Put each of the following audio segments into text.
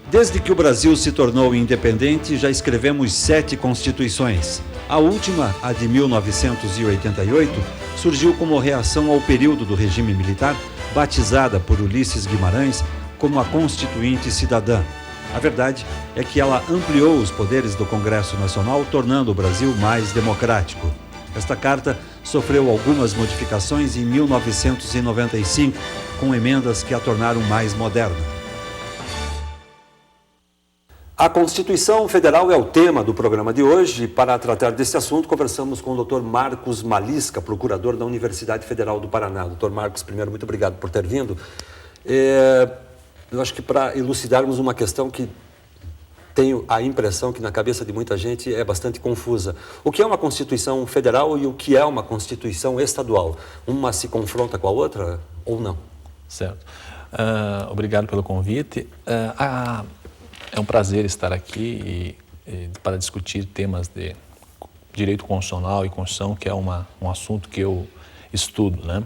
Desde que o Brasil se tornou independente, já escrevemos 7 constituições. A última, a de 1988, surgiu como reação ao período do regime militar, batizada por Ulisses Guimarães como a Constituinte Cidadã. A verdade é que ela ampliou os poderes do Congresso Nacional, tornando o Brasil mais democrático. Esta carta sofreu algumas modificações em 1995, com emendas que a tornaram mais moderna. A Constituição Federal é o tema do programa de hoje. Para tratar desse assunto, conversamos com o Dr. Marcos Malisca, procurador da Universidade Federal do Paraná. Dr. Marcos, primeiro, muito obrigado por ter vindo. Eu acho que para elucidarmos uma questão que tenho a impressão que na cabeça de muita gente é bastante confusa. O que é uma Constituição Federal e o que é uma Constituição Estadual? Uma se confronta com a outra ou não? Certo. Obrigado pelo convite. É um prazer estar aqui para discutir temas de direito constitucional e constituição, que é um assunto que eu estudo, né?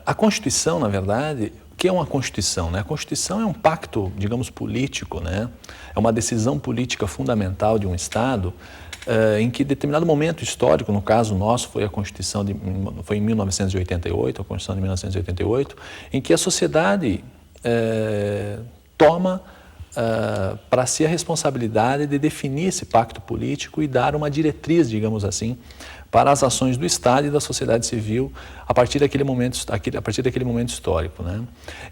A Constituição, na verdade, o que é uma Constituição, né? A Constituição é um pacto, digamos, político, né? É uma decisão política fundamental de um Estado em que, em determinado momento histórico, no caso nosso, foi foi em 1988, a Constituição de 1988, em que a sociedade toma para si a responsabilidade de definir esse pacto político e dar uma diretriz, digamos assim, para as ações do Estado e da sociedade civil a partir daquele momento histórico, né?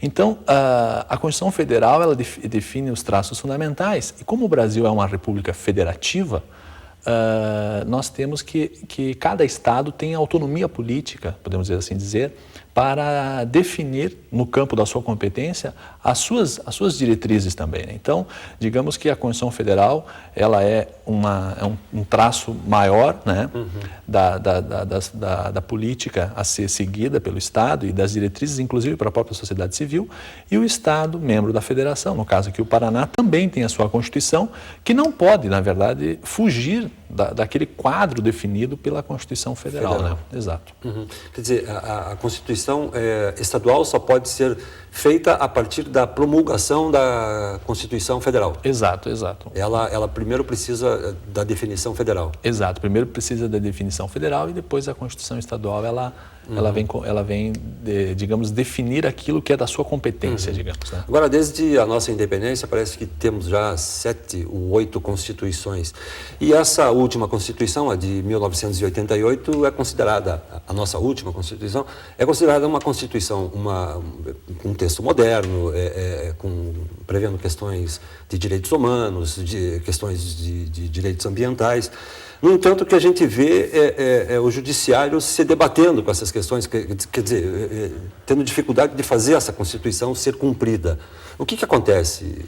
Então, a Constituição Federal ela define os traços fundamentais e como o Brasil é uma república federativa, nós temos que cada Estado tem autonomia política, podemos assim dizer, para definir no campo da sua competência as suas diretrizes também, né? Então, digamos que a Constituição Federal ela é um traço maior, né, da política a ser seguida pelo Estado e das diretrizes, inclusive para a própria sociedade civil, e o Estado, membro da Federação, no caso aqui o Paraná, também tem a sua Constituição, que não pode, na verdade, fugir daquele quadro definido pela Constituição Federal. Né? Exato. Quer dizer, a Constituição estadual só pode ser feita a partir da promulgação da Constituição Federal. Exato. Ela primeiro precisa da definição federal. Exato, primeiro precisa da definição federal e depois a Constituição estadual ela vem digamos, definir aquilo que é da sua competência, digamos. Né? Agora, desde a nossa independência, parece que temos já 7 ou 8 constituições. E essa última Constituição, a de 1988, é considerada, a nossa última Constituição, é considerada uma Constituição, um texto moderno, prevendo questões de direitos humanos, questões de direitos ambientais. No entanto, o que a gente vê é o judiciário se debatendo com essas questões, quer dizer, tendo dificuldade de fazer essa Constituição ser cumprida. O que acontece?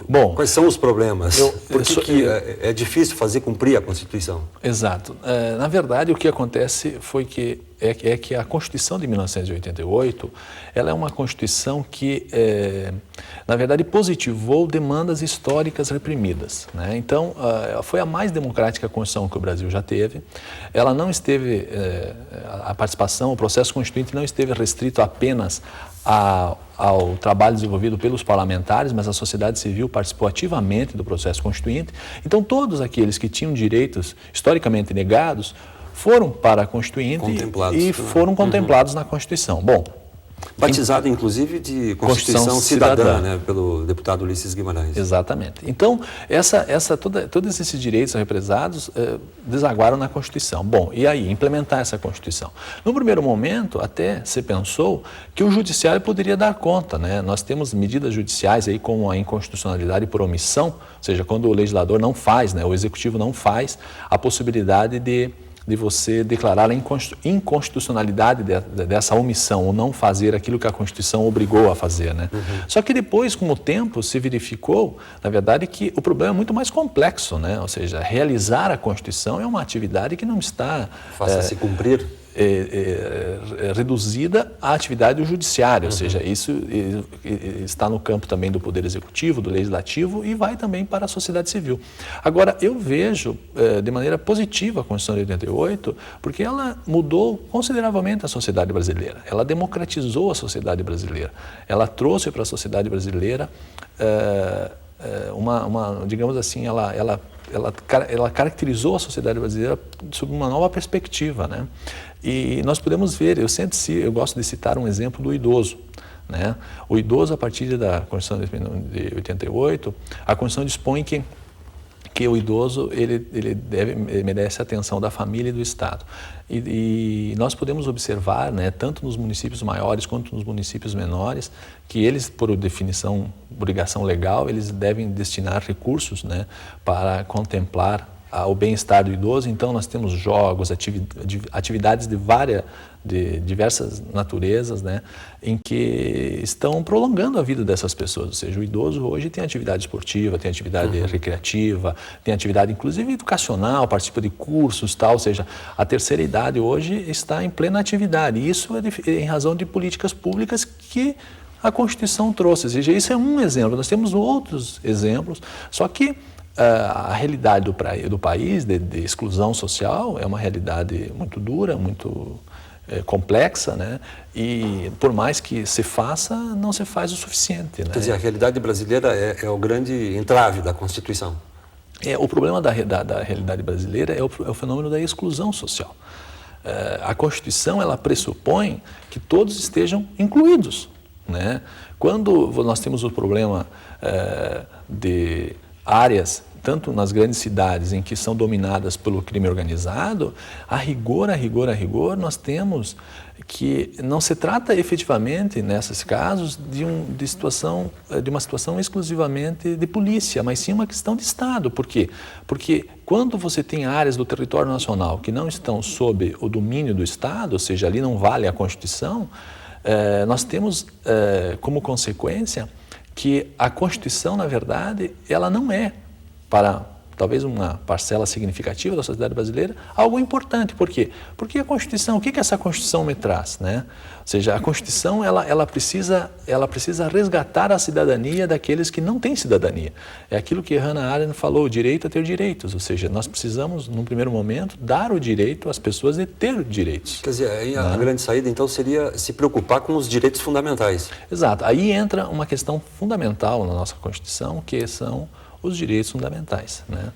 Bom, quais são os problemas? Por que é difícil fazer cumprir a Constituição? Exato. Na verdade, o que acontece foi que a Constituição de 1988 ela é uma Constituição que, na verdade, positivou demandas históricas reprimidas, né? Então, foi a mais democrática Constituição que o Brasil já teve. Ela não esteve, a participação, o processo constituinte não esteve restrito apenas ao trabalho desenvolvido pelos parlamentares, mas a sociedade civil participou ativamente do processo constituinte. Então, todos aqueles que tinham direitos historicamente negados foram para a Constituinte e foram contemplados na Constituição. Bom, batizada, inclusive, de Constituição Cidadã, né, pelo deputado Ulisses Guimarães. Exatamente. Então, todos esses direitos represados desaguaram na Constituição. Bom, e aí, implementar essa Constituição? No primeiro momento, até se pensou que o Judiciário poderia dar conta, né? Nós temos medidas judiciais aí como a inconstitucionalidade por omissão, ou seja, quando o legislador não faz, né, o Executivo não faz, a possibilidade de você declarar a inconstitucionalidade dessa omissão, ou não fazer aquilo que a Constituição obrigou a fazer, né? Só que depois, com o tempo, se verificou, na verdade, que o problema é muito mais complexo, né? Ou seja, realizar a Constituição é uma atividade que não está... Faça-se cumprir. reduzida à atividade do judiciário, ou seja, isso está no campo também do Poder Executivo, do Legislativo e vai também para a sociedade civil. Agora, eu vejo de maneira positiva a Constituição de 88, porque ela mudou consideravelmente a sociedade brasileira, ela democratizou a sociedade brasileira, ela trouxe para a sociedade brasileira digamos assim, ela caracterizou a sociedade brasileira sob uma nova perspectiva, né? E nós podemos ver, eu gosto de citar um exemplo do idoso, né? O idoso, a partir da Constituição de 88, a Constituição dispõe que o idoso ele merece a atenção da família e do Estado. E nós podemos observar, né, tanto nos municípios maiores quanto nos municípios menores, que eles, por definição, obrigação legal, eles devem destinar recursos, né, para contemplar o bem-estar do idoso. Então nós temos jogos, atividades de diversas naturezas, né, em que estão prolongando a vida dessas pessoas. Ou seja, o idoso hoje tem atividade esportiva, tem atividade recreativa, tem atividade inclusive educacional, participa de cursos, tal. Ou seja, a terceira idade hoje está em plena atividade. E isso é em razão de políticas públicas que a Constituição trouxe. Ou seja, isso é um exemplo. Nós temos outros exemplos, só que a realidade do país de exclusão social é uma realidade muito dura, muito complexa, né? E por mais que se faça, não se faz o suficiente, né? Quer dizer, a realidade brasileira é o grande entrave da Constituição. O problema da realidade brasileira é o fenômeno da exclusão social. A Constituição, ela pressupõe que todos estejam incluídos, né? Quando nós temos o problema de áreas, tanto nas grandes cidades em que são dominadas pelo crime organizado, a rigor, nós temos que não se trata efetivamente, nesses casos, de uma situação exclusivamente de polícia, mas sim uma questão de Estado. Por quê? Porque quando você tem áreas do território nacional que não estão sob o domínio do Estado, ou seja, ali não vale a Constituição, nós temos como consequência que a Constituição, na verdade, ela não é, para talvez uma parcela significativa da sociedade brasileira, algo importante. Por quê? Porque a Constituição, o que essa Constituição me traz, né? Ou seja, a Constituição ela precisa resgatar a cidadania daqueles que não têm cidadania. É aquilo que Hannah Arendt falou, o direito a ter direitos. Ou seja, nós precisamos, num primeiro momento, dar o direito às pessoas de ter direitos. Quer dizer, aí a grande saída, então, seria se preocupar com os direitos fundamentais. Exato. Aí entra uma questão fundamental na nossa Constituição, que são os direitos fundamentais, né?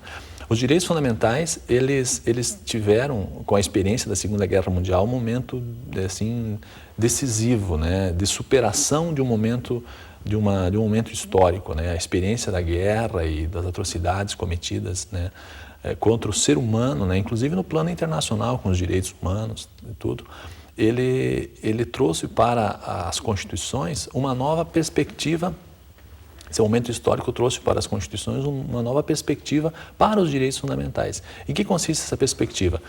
Os direitos fundamentais, eles tiveram, com a experiência da Segunda Guerra Mundial, um momento assim, decisivo, né? De superação de um momento histórico, né? A experiência da guerra e das atrocidades cometidas, né, contra o ser humano, né? Inclusive no plano internacional, com os direitos humanos e tudo, ele trouxe para as constituições uma nova perspectiva. Esse momento histórico trouxe para as constituições uma nova perspectiva para os direitos fundamentais. Em que consiste essa perspectiva?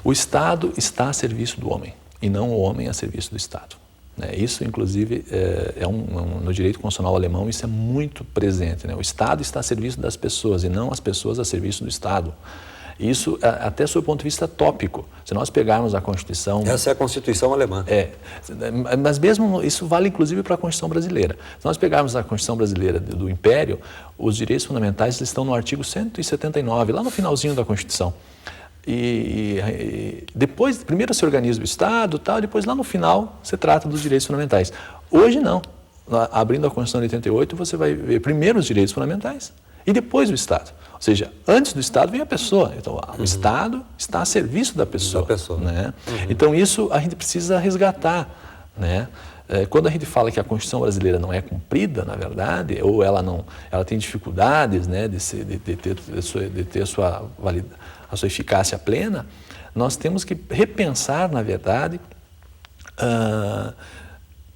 O Estado está a serviço do homem e não o homem a serviço do Estado. Isso, inclusive, no direito constitucional alemão, isso é muito presente, né? O Estado está a serviço das pessoas e não as pessoas a serviço do Estado. Isso até sob o ponto de vista tópico. Se nós pegarmos a Constituição... Essa é a Constituição alemã. Mas mesmo isso vale inclusive para a Constituição brasileira. Se nós pegarmos a Constituição brasileira do Império, os direitos fundamentais estão no artigo 179, lá no finalzinho da Constituição. E depois, primeiro se organiza o Estado, tal, depois lá no final se trata dos direitos fundamentais. Hoje não. Abrindo a Constituição de 88, você vai ver primeiro os direitos fundamentais e depois o Estado. Ou seja, antes do Estado vem a pessoa. Então, o Estado está a serviço da pessoa. Né? Então, isso a gente precisa resgatar, né? Quando a gente fala que a Constituição brasileira não é cumprida, na verdade, ou ela tem dificuldades, né, de ter a sua eficácia plena, nós temos que repensar, na verdade,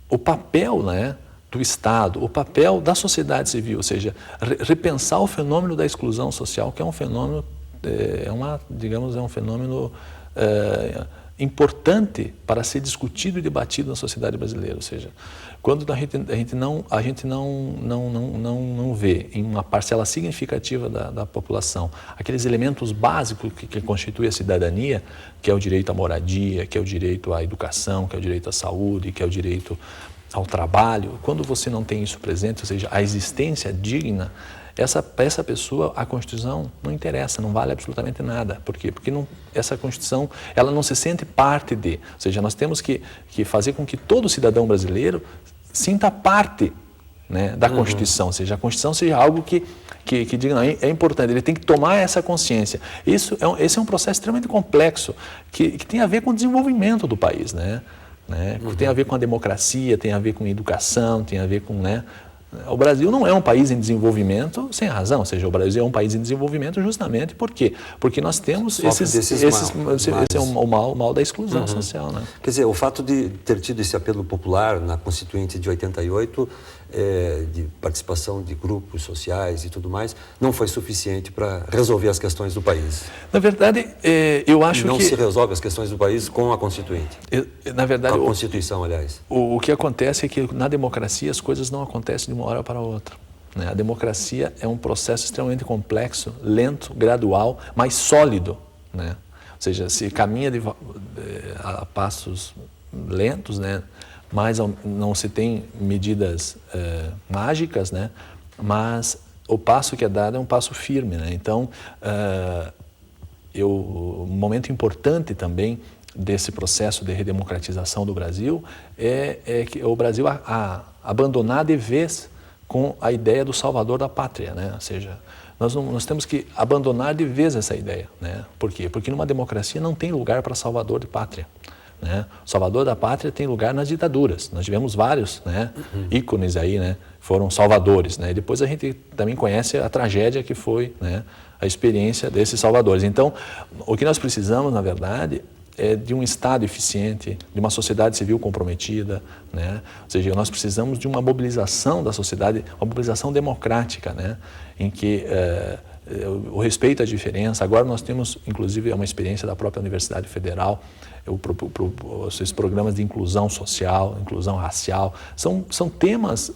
o papel, né, do Estado, o papel da sociedade civil, ou seja, repensar o fenômeno da exclusão social, que é um fenômeno, um fenômeno importante para ser discutido e debatido na sociedade brasileira. Ou seja, quando a gente não vê em uma parcela significativa da população aqueles elementos básicos que constituem a cidadania, que é o direito à moradia, que é o direito à educação, que é o direito à saúde, que é o direito ao trabalho, quando você não tem isso presente, ou seja, a existência digna, essa pessoa, a Constituição não interessa, não vale absolutamente nada. Por quê? Porque essa Constituição, ela não se sente parte de. Ou seja, nós temos que fazer com que todo cidadão brasileiro sinta parte, né, da Constituição. Ou seja, a Constituição seja algo que diga, não, é importante, ele tem que tomar essa consciência. Esse é um processo extremamente complexo, que tem a ver com o desenvolvimento do país, né? Tem a ver com a democracia, tem a ver com a educação, tem a ver com... O Brasil não é um país em desenvolvimento sem razão, ou seja, o Brasil é um país em desenvolvimento justamente por quê? Porque nós temos esse é o mal da exclusão social, né? Quer dizer, o fato de ter tido esse apelo popular na Constituinte de 88, de participação de grupos sociais e tudo mais, não foi suficiente para resolver as questões do país. Na verdade, eu acho que... Não se resolve as questões do país com a Constituinte. Na verdade, com a Constituição, aliás. O que acontece é que na democracia as coisas não acontecem de uma hora para outra, né? A democracia é um processo extremamente complexo, lento, gradual, mas sólido, né? Ou seja, se caminha a passos lentos, né? Mas não se tem medidas mágicas, né? Mas o passo que é dado é um passo firme, né? Então, um momento importante também desse processo de redemocratização do Brasil é que o Brasil abandonar de vez com a ideia do salvador da pátria, né? Ou seja, nós temos que abandonar de vez essa ideia, né? Por quê? Porque numa democracia não tem lugar para salvador de pátria, né? O salvador da pátria tem lugar nas ditaduras. Nós tivemos vários, né, ícones aí, né, foram salvadores, né? E depois a gente também conhece a tragédia que foi, né, a experiência desses salvadores. Então, o que nós precisamos, na verdade, é de um Estado eficiente, de uma sociedade civil comprometida, né? Ou seja, nós precisamos de uma mobilização da sociedade, uma mobilização democrática, né, em que o respeito à diferença. Agora nós temos, inclusive, uma experiência da própria Universidade Federal, esses programas de inclusão social, inclusão racial, são temas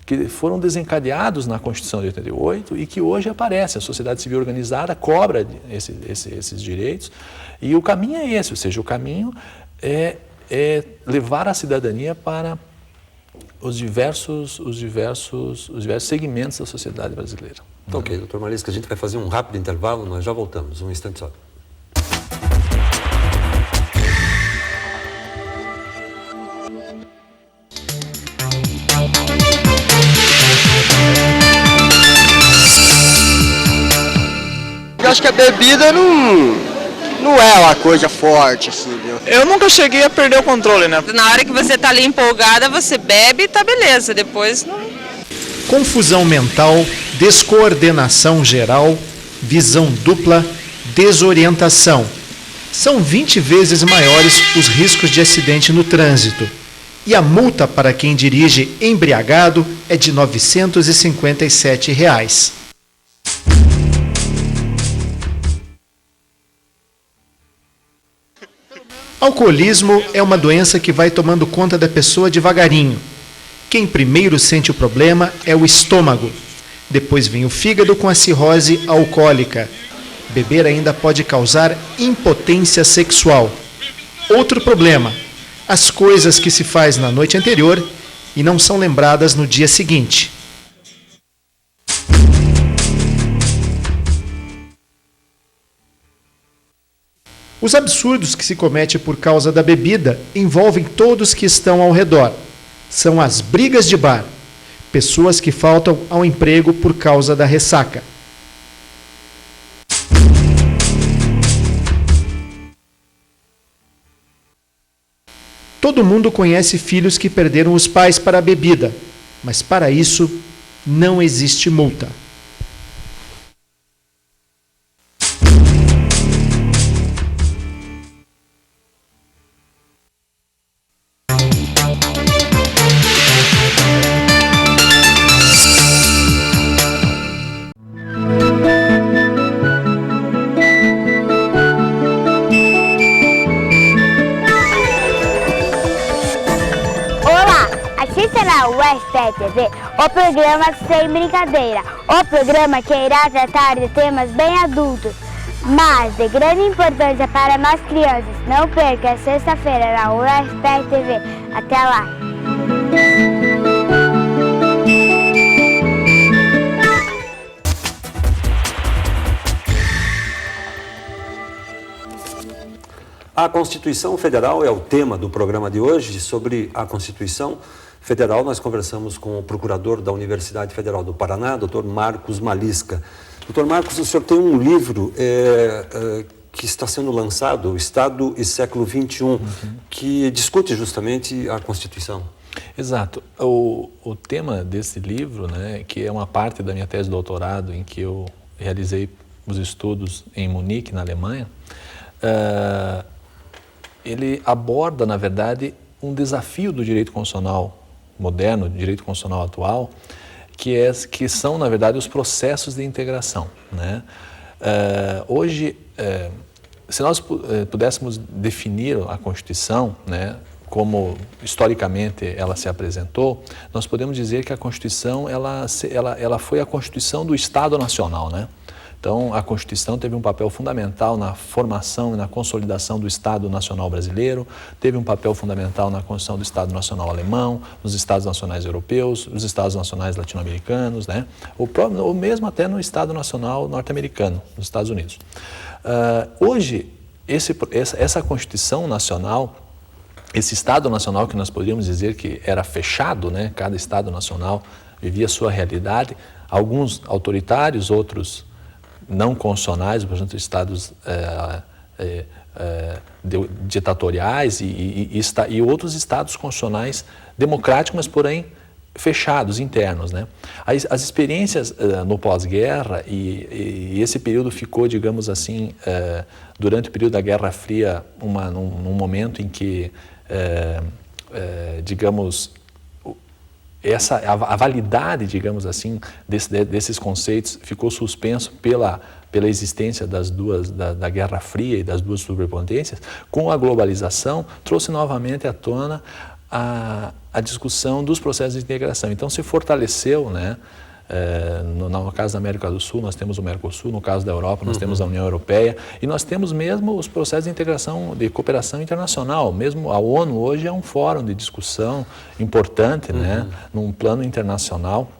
que foram desencadeados na Constituição de 88 e que hoje aparecem. A sociedade civil organizada cobra esses direitos e o caminho é esse, ou seja, o caminho é levar a cidadania para os diversos segmentos da sociedade brasileira. Ok, doutor Malisca, a gente vai fazer um rápido intervalo, nós já voltamos, um instante só. Eu acho que a bebida não é uma coisa forte, assim, viu? Eu nunca cheguei a perder o controle, né? Na hora que você tá ali empolgada, você bebe e tá beleza, depois não... Confusão mental, descoordenação geral, visão dupla, desorientação. São 20 vezes maiores os riscos de acidente no trânsito. E a multa para quem dirige embriagado é de R$ 957. Alcoolismo é uma doença que vai tomando conta da pessoa devagarinho. Quem primeiro sente o problema é o estômago. Depois vem o fígado com a cirrose alcoólica. Beber ainda pode causar impotência sexual. Outro problema: as coisas que se faz na noite anterior e não são lembradas no dia seguinte. Os absurdos que se comete por causa da bebida envolvem todos que estão ao redor. São as brigas de bar, pessoas que faltam ao emprego por causa da ressaca. Todo mundo conhece filhos que perderam os pais para a bebida, mas para isso não existe multa. UFPE TV, o programa Sem Brincadeira, o programa que irá tratar de temas bem adultos, mas de grande importância para nós crianças. Não perca, sexta-feira na UFPE TV. Até lá! A Constituição Federal é o tema do programa de hoje. Sobre a Constituição Federal, nós conversamos com o procurador da Universidade Federal do Paraná, Dr. Marcos Malisca. Dr. Marcos, o senhor tem um livro que está sendo lançado, Estado e Século XXI, que discute justamente a Constituição. Exato. O tema desse livro, né, que é uma parte da minha tese de doutorado, em que eu realizei os estudos em Munique, na Alemanha, ele aborda, na verdade, um desafio do direito constitucional moderno, do direito constitucional atual, que são, na verdade, os processos de integração, né? Hoje, se nós pudéssemos definir a Constituição, né, como historicamente ela se apresentou, nós podemos dizer que a Constituição ela foi a Constituição do Estado Nacional, né? Então, a Constituição teve um papel fundamental na formação e na consolidação do Estado Nacional brasileiro, teve um papel fundamental na construção do Estado Nacional alemão, dos Estados Nacionais europeus, dos Estados Nacionais latino-americanos, né? Ou mesmo até no Estado Nacional norte-americano, nos Estados Unidos. Hoje, essa Constituição Nacional, esse Estado Nacional que nós poderíamos dizer que era fechado, né? Cada Estado Nacional vivia a sua realidade, alguns autoritários, outros não constitucionais, por exemplo, estados ditatoriais e outros estados constitucionais democráticos, mas porém fechados, internos, né? As experiências no pós-guerra e esse período ficou, digamos assim, durante o período da Guerra Fria, num momento em que, digamos, a validade, digamos assim, desses conceitos ficou suspenso pela existência da Guerra Fria e das duas superpotências. Com a globalização, trouxe novamente à tona a discussão dos processos de integração. Então, se fortaleceu, né? No caso da América do Sul, nós temos o Mercosul, no caso da Europa, nós temos a União Europeia, e nós temos mesmo os processos de integração, de cooperação internacional. Mesmo a ONU hoje é um fórum de discussão importante, né, num plano internacional.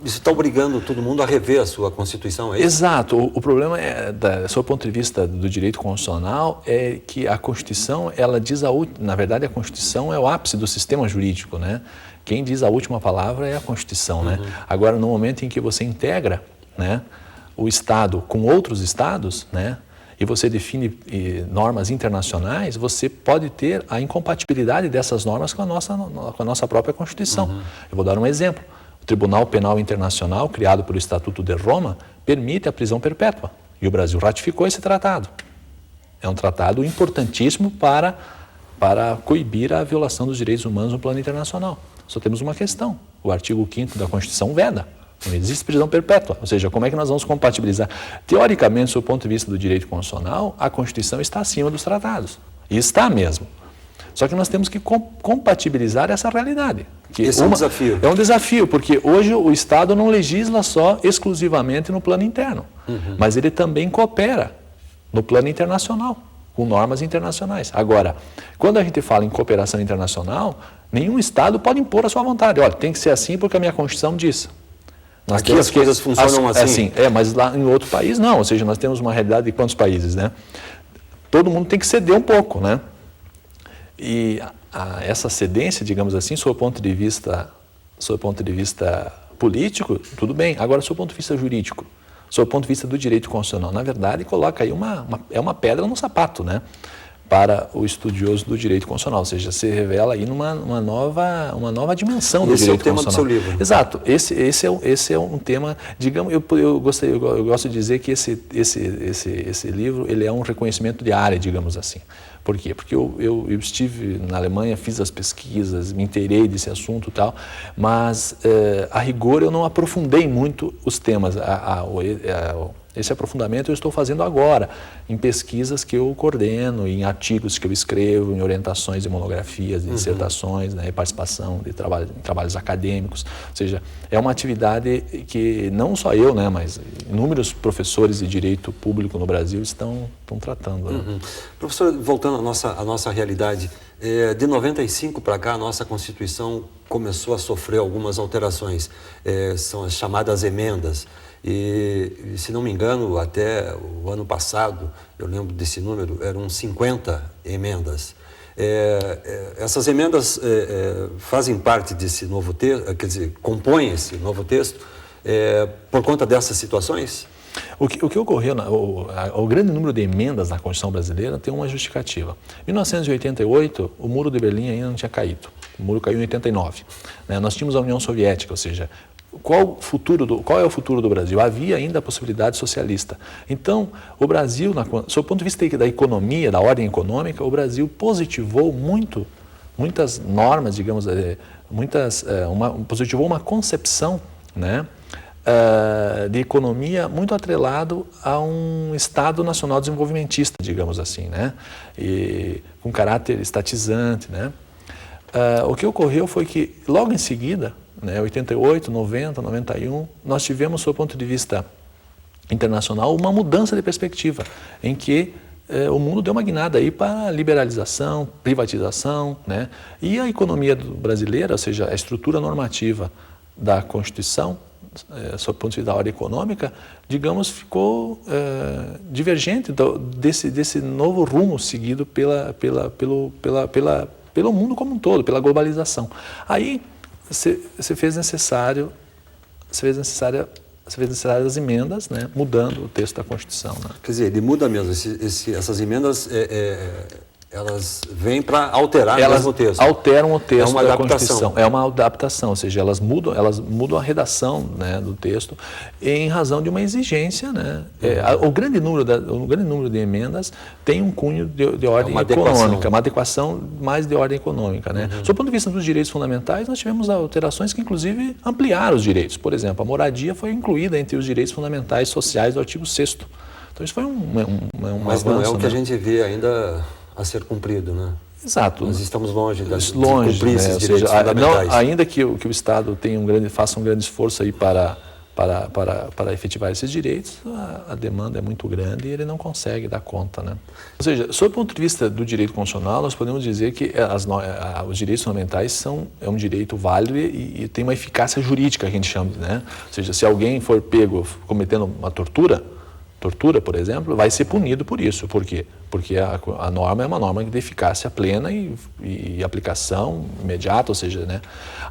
Isso está obrigando todo mundo a rever a sua Constituição, é isso? Exato. O problema, do seu ponto de vista do direito constitucional, é que a Constituição, ela diz na verdade, a Constituição é o ápice do sistema jurídico, né? Quem diz a última palavra é a Constituição, né? Agora, no momento em que você integra, né, o Estado com outros Estados, né, e você define normas internacionais, você pode ter a incompatibilidade dessas normas com a nossa própria Constituição. Eu vou dar um exemplo. O Tribunal Penal Internacional, criado pelo Estatuto de Roma, permite a prisão perpétua. E o Brasil ratificou esse tratado. É um tratado importantíssimo para coibir a violação dos direitos humanos no plano internacional. Só temos uma questão. O artigo 5º da Constituição veda. Não existe prisão perpétua. Ou seja, como é que nós vamos compatibilizar? Teoricamente, do ponto de vista do direito constitucional, a Constituição está acima dos tratados. E está mesmo. Só que nós temos que compatibilizar essa realidade. Esse é um desafio. É um desafio, porque hoje o Estado não legisla só exclusivamente no plano interno, mas ele também coopera no plano internacional, com normas internacionais. Agora, quando a gente fala em cooperação internacional, nenhum Estado pode impor a sua vontade. Olha, tem que ser assim porque a minha Constituição diz. Aqui as coisas funcionam assim? Mas lá em outro país não. Ou seja, nós temos uma realidade de quantos países, né? Todo mundo tem que ceder um pouco, né? E essa cedência, digamos assim, sob o ponto de vista político, tudo bem. Agora, sob o ponto de vista jurídico, sob o ponto de vista do direito constitucional, na verdade, coloca aí uma pedra no sapato, né, para o estudioso do direito constitucional. Ou seja, se revela aí uma nova dimensão do direito constitucional. Esse é o tema do seu livro. Exato. Esse é um tema, digamos, eu gosto de dizer que esse livro ele é um reconhecimento de área, digamos assim. Por quê? Porque eu estive na Alemanha, fiz as pesquisas, me inteirei desse assunto e tal, mas a rigor eu não aprofundei muito os temas. Esse aprofundamento eu estou fazendo agora, em pesquisas que eu coordeno, em artigos que eu escrevo, em orientações de monografias, de dissertações, né, participação de trabalhos acadêmicos. Ou seja, é uma atividade que não só eu, né, mas inúmeros professores de direito público no Brasil estão tratando. Né? Professor, voltando à nossa realidade, de 95 para cá, a nossa Constituição começou a sofrer algumas alterações, são as chamadas emendas. E, se não me engano, até o ano passado, eu lembro desse número, eram 50 emendas. Essas emendas fazem parte desse novo texto, quer dizer, compõem esse novo texto por conta dessas situações? O que ocorreu, o grande número de emendas na Constituição brasileira tem uma justificativa. Em 1988, o Muro de Berlim ainda não tinha caído. O muro caiu em 89. Né? Nós tínhamos a União Soviética, ou seja, qual é o futuro do Brasil? Havia ainda a possibilidade socialista. Então, o Brasil, sob o ponto de vista da economia, da ordem econômica, o Brasil positivou muitas normas, digamos, positivou uma concepção, né, de economia muito atrelado a um Estado nacional desenvolvimentista, digamos assim, né, e com caráter estatizante, né. O que ocorreu foi que, logo em seguida, 88, 90, 91, nós tivemos, sob o ponto de vista internacional, uma mudança de perspectiva, em que o mundo deu uma guinada aí para liberalização, privatização, né? E a economia brasileira, ou seja, a estrutura normativa da Constituição, sob o ponto de vista da ordem econômica, digamos, ficou divergente desse novo rumo seguido pelo mundo como um todo, pela globalização. Aí, você fez necessárias as emendas, né, mudando o texto da Constituição. Né? Quer dizer, ele muda mesmo. Essas emendas, elas vêm para alterar mesmo o texto. Alteram o texto da Constituição. É uma adaptação, ou seja, elas mudam a redação, né, do texto em razão de uma exigência. Né? O grande número de emendas tem um cunho de ordem econômica, uma adequação mais de ordem econômica. Né? Sob o ponto de vista dos direitos fundamentais, nós tivemos alterações que, inclusive, ampliaram os direitos. Por exemplo, a moradia foi incluída entre os direitos fundamentais sociais do artigo 6º. Então, isso foi um Mas avanço, não é o que né? a gente vê ainda a ser cumprido, né? Exato. Nós estamos longe de né? cumprir esses direitos fundamentais. Ainda que o Estado faça um grande esforço aí para efetivar esses direitos, a demanda é muito grande e ele não consegue dar conta. Né? Ou seja, sob o ponto de vista do direito constitucional, nós podemos dizer que os direitos fundamentais é um direito válido e tem uma eficácia jurídica, que a gente chama. Né? Ou seja, se alguém for pego cometendo uma tortura, por exemplo, vai ser punido por isso. Por quê? Porque a norma é uma norma de eficácia plena e aplicação imediata, ou seja, né?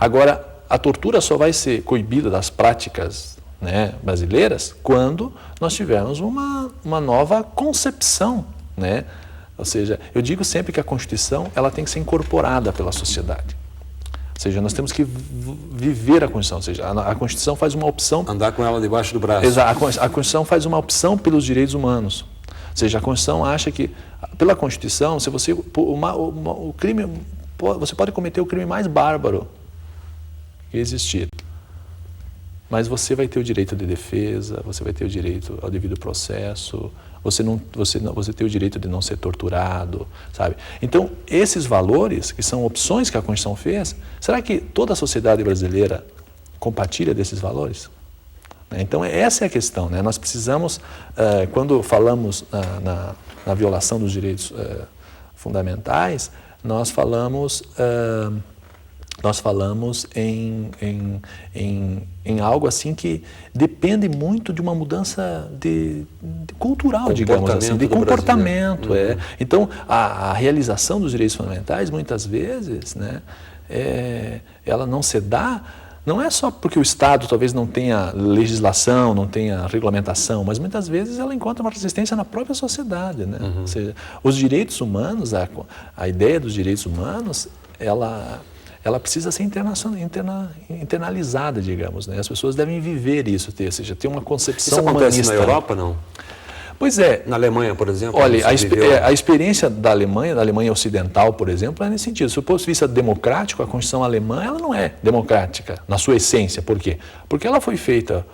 Agora, a tortura só vai ser coibida das práticas, né, brasileiras quando nós tivermos uma nova concepção, né? Ou seja, eu digo sempre que a Constituição ela tem que ser incorporada pela sociedade. Ou seja, nós temos que viver a Constituição. Ou seja, a Constituição faz uma opção... Andar com ela debaixo do braço. Exato. A Constituição faz uma opção pelos direitos humanos. Ou seja, a Constituição acha que, pela Constituição, se você... você pode cometer o crime mais bárbaro que existir. Mas você vai ter o direito de defesa, você vai ter o direito ao devido processo, você tem o direito de não ser torturado, sabe? Então, esses valores, que são opções que a Constituição fez, será que toda a sociedade brasileira compartilha desses valores? Então, essa é a questão, né? Nós precisamos, quando falamos na violação dos direitos fundamentais, nós falamos em algo assim que depende muito de uma mudança cultural, digamos assim, de comportamento. Então, a realização dos direitos fundamentais, muitas vezes, né, ela não se dá, não é só porque o Estado talvez não tenha legislação, não tenha regulamentação, mas muitas vezes ela encontra uma resistência na própria sociedade. Né? Ou seja, os direitos humanos, a ideia dos direitos humanos, ela precisa ser internalizada, digamos. Né? As pessoas devem viver isso, ou seja, ter uma concepção humanista. Isso acontece na Europa, não? Pois é. Na Alemanha, por exemplo? Olha, viveu... a experiência da Alemanha Ocidental, por exemplo, é nesse sentido. Do ponto de vista democrático, a Constituição alemã ela não é democrática na sua essência. Por quê? Porque ela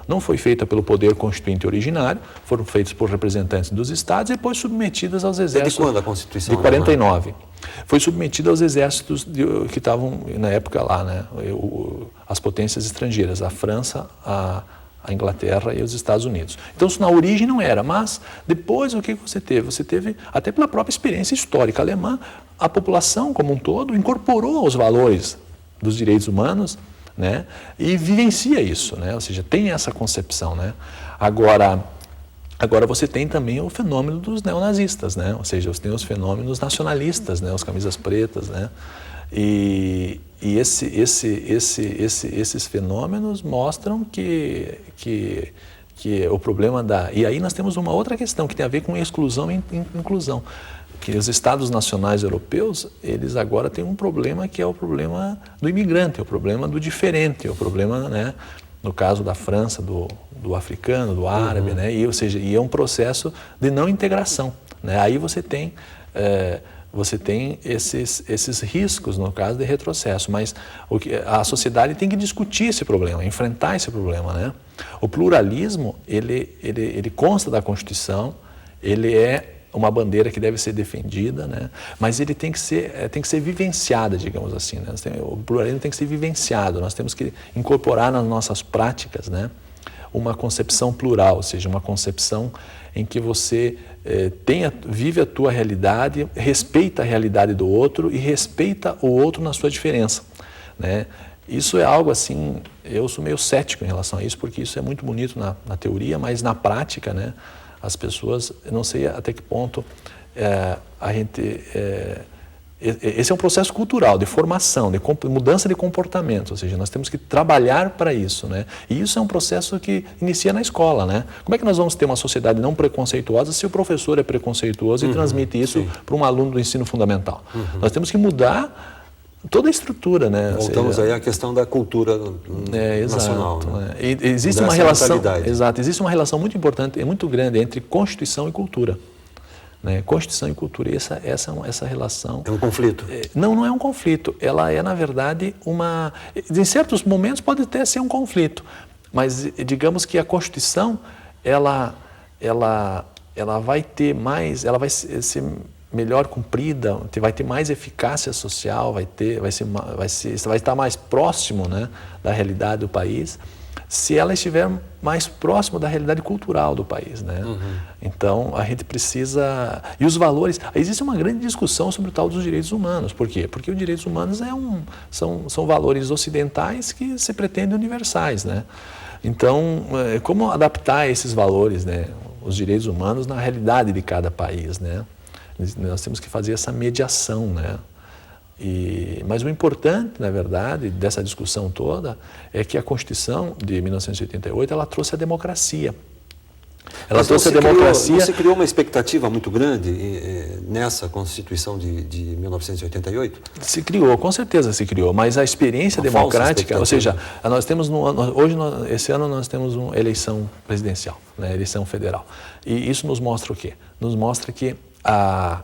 não foi feita pelo poder constituinte originário, foram feitas por representantes dos estados e depois submetidas aos exércitos. De quando a Constituição? De 49. Foi submetida aos exércitos que estavam na época lá, né? As potências estrangeiras, a França, a Inglaterra e os Estados Unidos. Então, isso na origem não era, mas depois o que você teve? Você teve, até pela própria experiência histórica alemã, a população como um todo incorporou os valores dos direitos humanos, né? E vivencia isso, né? Ou seja, tem essa concepção, né? Agora você tem também o fenômeno dos neonazistas, né? Ou seja, você tem os fenômenos nacionalistas, né? Os camisas pretas, né? E esses fenômenos mostram que o problema da... E aí nós temos uma outra questão que tem a ver com exclusão e inclusão. Que os Estados nacionais europeus, eles agora têm um problema que é o problema do imigrante, é o problema do diferente, é o problema, né, no caso da França, do africano, do árabe, né, ou seja, é um processo de não integração, né. Aí você tem esses riscos, no caso de retrocesso, mas a sociedade tem que discutir esse problema, enfrentar esse problema, né? O pluralismo, ele consta da Constituição, ele é uma bandeira que deve ser defendida, né? Mas ele tem que ser vivenciada, digamos assim, né? O pluralismo tem que ser vivenciado, nós temos que incorporar nas nossas práticas, né, uma concepção plural, ou seja, uma concepção em que você vive a tua realidade, respeita a realidade do outro e respeita o outro na sua diferença, né? Isso é algo assim, eu sou meio cético em relação a isso, porque isso é muito bonito na teoria, mas na prática, né, as pessoas, eu não sei até que ponto a gente... esse é um processo cultural, de formação, de mudança de comportamento, ou seja, nós temos que trabalhar para isso, né? E isso é um processo que inicia na escola, né? Como é que nós vamos ter uma sociedade não preconceituosa se o professor é preconceituoso e transmite isso para um aluno do ensino fundamental? Nós temos que mudar toda a estrutura, né? Voltamos aí à questão da cultura nacional, exato, né? Existe uma relação, exato, existe uma relação muito importante e muito grande entre Constituição e cultura. Né? Constituição e cultura, essa relação... É um conflito? Não é um conflito, ela é, na verdade, uma... Em certos momentos pode até ser um conflito, mas digamos que a Constituição, ela vai ter mais, ela vai ser melhor cumprida, vai ter mais eficácia social, vai estar mais próximo, né, da realidade do país, se ela estiver mais próximo da realidade cultural do país, né? Então, a gente precisa... E os valores... Existe uma grande discussão sobre o tal dos direitos humanos. Por quê? Porque os direitos humanos são valores ocidentais que se pretendem universais, né? Então, como adaptar esses valores, né, os direitos humanos, na realidade de cada país, né? Nós temos que fazer essa mediação, né? Mas o importante, na verdade, dessa discussão toda é que a Constituição de 1988 ela trouxe a democracia. Você criou uma expectativa muito grande nessa Constituição de 1988? Se criou, com certeza se criou, mas a experiência democrática, ou seja, nós temos esse ano nós temos uma eleição presidencial, né, eleição federal. E isso nos mostra o quê? Nos mostra que a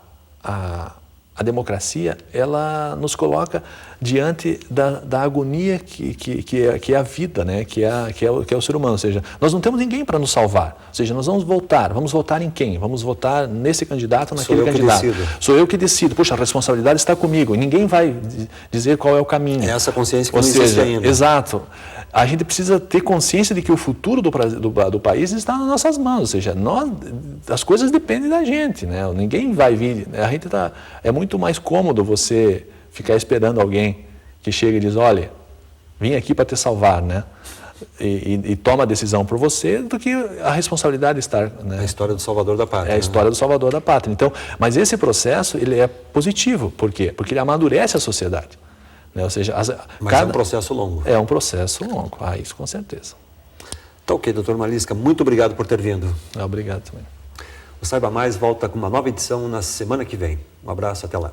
democracia, ela nos coloca diante da agonia que é a vida, né? que é o ser humano. Ou seja, nós não temos ninguém para nos salvar. Ou seja, nós vamos votar em quem? Vamos votar nesse candidato ou naquele candidato. Sou eu que decido. Puxa, a responsabilidade está comigo. Ninguém vai dizer qual é o caminho. É essa consciência que não existe ainda. Exato. A gente precisa ter consciência de que o futuro do país está nas nossas mãos, ou seja, as coisas dependem da gente, né? Ninguém vai vir, é muito mais cômodo você ficar esperando alguém que chega e diz, olha, vim aqui para te salvar, né? E toma a decisão por você, do que a responsabilidade estar... Né? A história do salvador da pátria. É a história do salvador da pátria. Então, mas esse processo, ele é positivo, por quê? Porque ele amadurece a sociedade. Né? Ou seja, mas é um processo longo. É um processo longo, isso com certeza. Tá ok, doutor Malisca, muito obrigado por ter vindo. Obrigado também. O Saiba Mais volta com uma nova edição na semana que vem. Um abraço, até lá.